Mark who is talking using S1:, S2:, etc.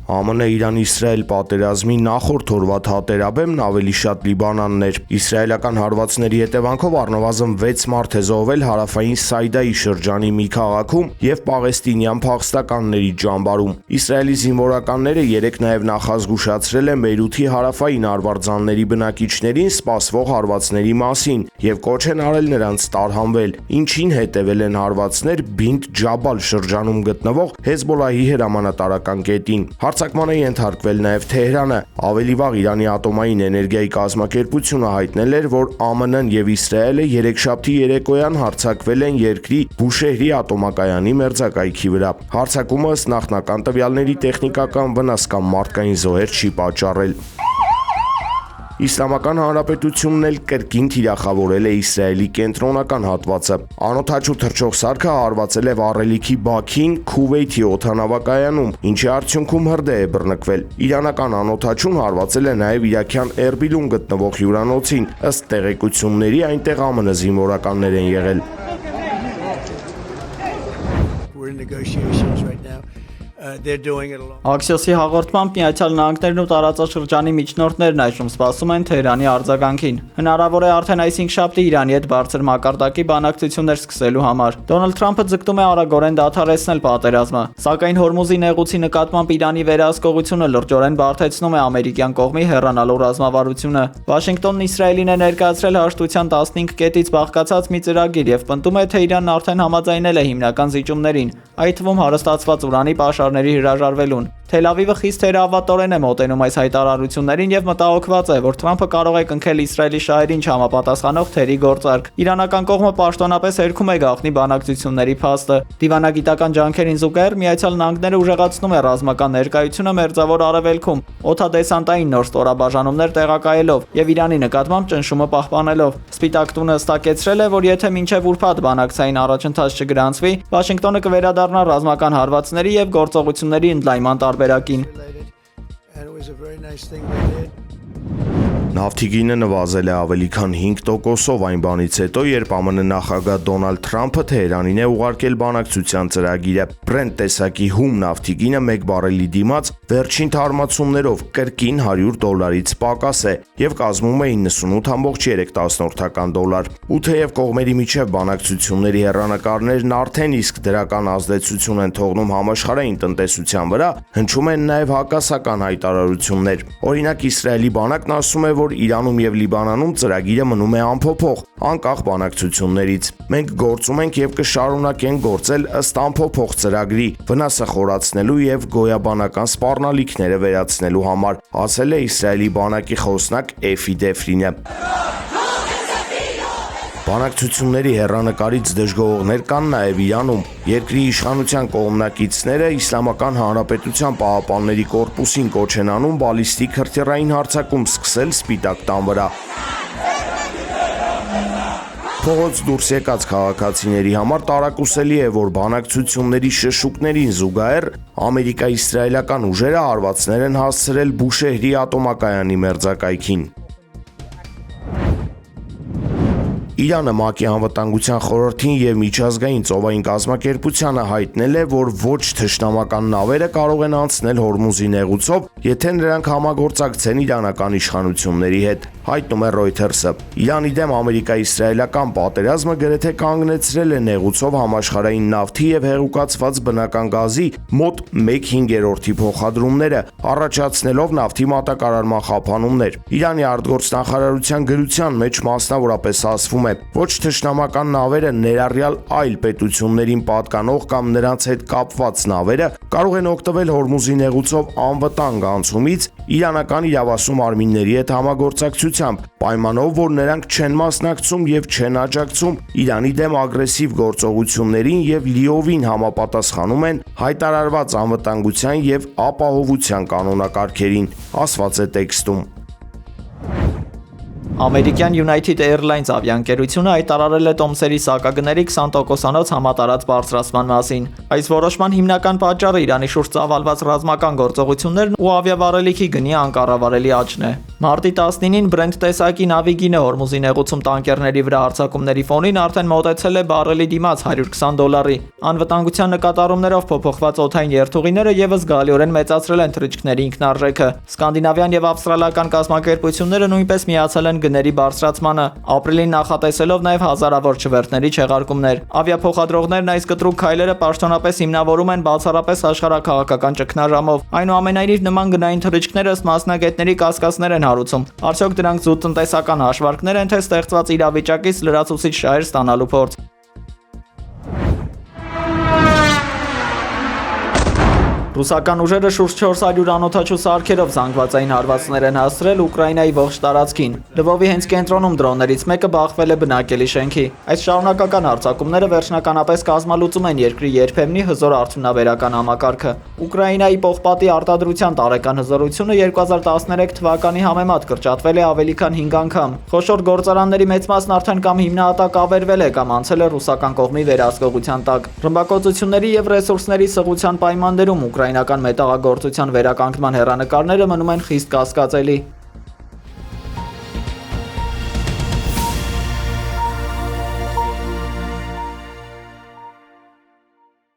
S1: ԱՄՆ Իրան-Իսրայել պատերազմի նախորդ օրվա թատերաբեմն ավելի շատ Լիբանանն էր։ Իսրայելական հարվածների հետևանքով առնվազն 6 մարդ է զոհվել հարավային Սայդայի շրջանի մի քաղաքում և պաղեստինյան փախստականների ճամբարում։ Իսրայելի զինվորականները երեկ նաև նախազգուշացրել են Բեյրութի հարավային արվարձանների բնակիչներին սպասվող հարվածների մասին և կոչ են արել նրանց տարհանվել, ինչին հետևել են հարվածներ Բինթ Ջաբալ շրջանում գտնվող Հեզբոլլահի հրամանատարական կետին։ Հարձակման է ենթարկվել նաև Թեհրանը։ Ավելի վաղ Իրանի ատոմային էներգիայի կազմակերպությունը հայտնել էր, որ ԱՄՆ-ն և Իսրայելը երեքշաբթի երեկոյան հարձակվել են երկրի Բուշեհրի ատոմակայանի մերձակայքի վրա։ Հարձակումը ըստ նախնական տվյալների տեխնիկական վնաս կամ մարդկային զոհեր չի պատճառել։ Իսլամական Հանրապետությունն էլ կրկին թիրախավորել է Իսրայելի կենտրոնական հատվածը։ Անօդաչու թռչող սարքը հարվածել է վառելիքի բաքին Քուվեյթի օդանավակայանում, ինչի արդյունքում հրդեհ է բռնկվել։ Իրանական անօդաչուն հարվածել է նաև իրաքյան Էրբիլում գտնվող հյուրանոցին։ Ըստ տեղեկությունների այնտեղ ԱՄՆ զինվորականներ են եղել։
S2: Աքսիոսի հաղորդմամբ Միացյալ Նահանգներն ու տարածաշրջանի միջնորդներն այժմ սպասում են Թեհրանի արձագանքին։ Հնարավոր է արդեն այսինքշաբթի Իրանի հետ բարձր մակարդակի բանակցություններ սկսելու համար։ Դոնալդ Թրամփը ձգտում է արագորեն դադարեցնել պատերազմը, սակայն Հորմուզի նեղուցի նկատմամբ Իրանի վերահսկողությունը լրջորեն բարդեցնում է ամերիկյան կողմի հեռանալու ռազմավարությունը։ Վաշինգտոնն Իսրայելին է ներկայացրել հաշտության 15 կետից բաղկացած մի ծրագիր և պնդում է, թե Իրանն արդեն համաձայնել է հիմնական զիջումներին, այդ թվում հարստացված ուրանի պաշարների հրաժարվելուն։ Թել Ավիվը խիստ թերահավատորեն է մոտենում այս հայտարարություններին և մտահոգված է, որ Թրամփը կարող է կնքել Իսրայելի շահերին չհամապատասխանող թերի գործարք։ Իրանական կողմը պաշտոնապես հերքում է գաղտնի բանակցությունների փաստը։ Դիվանագիտական ջանքերին զուգահեռ Միացյալ Նահանգները ուժեղացնում է ռազմական ներկայությունը Մերձավոր Արևելքում, օդադեսանտային նոր ստորաբաժանումներ տեղակայելով և Իրանի նկատմամբ ճնշումը պահպանելով։ Սպիտակ տունը հստակեցրել է, որ եթե մինչև ուրբաթ բանակցային առաջընթաց չգրանցվի, Վաշինգտոնը կվերադառնա ռազմական հարվածների և գործողությունների ընդլայնման տարբերակին։
S1: Նավթի գինը նվազել է ավելի քան 5%-ով այն բանից հետո, երբ ԱՄՆ նախագահ Դոնալդ Թրամփը Թեհրանին է ուղարկել բանակցության ծրագիրը։ Brent տեսակի հում նավթի գինը 1 բարելի դիմաց վերջին թարմացումներով կրկին $100-ից պակաս է և կազմում է $98.3 Ու թեև կողմերի միջև բանակցությունների հեռանկարներն արդեն իսկ դրական ազդեցություն են թողնում համաշխարհային տնտեսության վրա, հնչում են նաև հակասական հայտարարություններ։ Օրինակ, Իսրայելի բանակն ասում է, որ Իրանում և Լիբանանում ծրագիրը մնում է անփոփոխ, անկախ բանակցություններից։ Մենք գործում ենք և կշարունակենք գործել ըստ անփոփոխ ծրագրի, վնասը խորացնելու և գոյաբանական սպառնալիքները վերացնելու համար, ասել է Իսրայելի բանակի խոսնակ Էֆի Դեֆրինը։ Բանակցությունների հեռանկարից դժգոհողներ կան նաև Իրանում։ Երկրի իշխանության կողմնակիցները Իսլամական Հանրապետության պահապանների կորպուսին կոչ են անում բալիստիկ հրթիռային հարձակում սկսել Սպիտակ տան վրա։ Փողոց դուրս եկած քաղաքացիների համար տարակուսելի է, որ բանակցությունների շշուկներին զուգահեռ ամերիկա-իսրայելական ուժերը հարվածներ են հասցրել Բուշեհրի ատոմակայանի մերձակայքին։ Իրանը ՄԱԿ-ի Անվտանգության խորհրդին և միջազգային ծովային կազմակերպությանը հայտնել է, որ ոչ թշնամական նավերը կարող են անցնել Հորմուզի նեղուցով, եթե նրանք համագործակցեն իրանական իշխանությունների հետ, հայտնում է Reuters-ը։ Իրանի դեմ ամերիկա-իսրայելական պատերազմը գրեթե կանգնեցրել է նեղուցով համաշխարհային նավթի և հեղուկացված բնական գազի մոտ 1/5-ի փոխադրումները, առաջացնելով նավթի մատակարարման խափանումներ։ Իրանի արտգործնախարարության գրության մեջ մասնավորապես ասվում է, ոչ թշնամական նավերը, ներառյալ այլ պետություններին պատկանող կամ նրանց հետ կապված նավերը, կարող են օգտվել Հորմուզի նեղուցով անվտանգ անցումից իրանական իրավասու մարմինների հետ համագործակցությամբ, պայմանով, որ նրանք չեն մասնակցում և չեն աջակցում Իրանի դեմ ագրեսիվ գործողություններին և լիովին համապատասխանում են հայտարարված անվտանգության և ապահովության կանոնակարգերին, ասված է տեքստում։
S2: Ամերիկյան United Airlines ավիաընկերությունը հայտարարել է տոմսերի սակագների 20%-անոց համատարած բարձրացման մասին։ Այս որոշման հիմնական պատճառը Իրանի շուրջ ծավալված ռազմական գործողություններն ու ավիավառելիքի գնի անկառավարելի աճն է։ Մարտի 19-ին Brent տեսակի նավիգինը Հորմուզի նեղուցում տանկերների վրա հարձակումների ֆոնին արդեն մոտեցել է բարելի դիմաց $120-ի։ Անվտանգության նկատառումներով փոփոխված օդային երթուղիները եւս զգալիորեն մեծացրել են թռիչքների ինքնարժեքը։ Սկանդինավյան եւ ավստրալիական կազմակերպությունները նույնպես միացել են գների բարձրացմանը, ապրիլին նախատեսելով նաեւ հազարավոր չվերթների չեղարկումներ։ Ավիափոխադրողներն այս կտրուկ քայլերը պաշտոնապես հիմնավորում են բացառապես աշխարհաքաղաքական ճգնաժամով։ Այնուամենայնիվ նման գնային թռիչքները ըստ մասնագետների կասկածներ են հարուցում։ Արդյոք դրանք զուտ տնտեսական հաշվարկներ են, թե ստեղծված իրավիճակից լրացուցիչ շահեր ստանալու փորձ։ Ռուսական ուժերը շուրջ 400 անօդաչու սարքերով զանգվածային հարվածներ են հասցրել Ուկրաինայի ողջ տարածքին։ Լվովի հենց կենտրոնում դրոններից մեկը բախվել է բնակելի շենքի։ Այս շարունակական հարձակումները վերջնականապես կազմալուծում են երկրի երբեմնի հզոր արդյունաբերական համակարգը։ Ուկրաինայի պողպատի արտադրության տարեկան հզորությունը 2013 թվականի համեմատ կրճատվել է ավելի քան 5 անգամ։ Խոշոր գործարանների մեծ մասն արդեն կամ հիմնահատակ ավերվել է կամ անցել է ռուսական կողմի վերահսկողության տակ։ Ռմբակոծությունների եւ ռեսուրսների սղության պայմաններում ուկրաինական մետաղագործության վերականգնման հեռանկարները մնում են խիստ կասկածելի։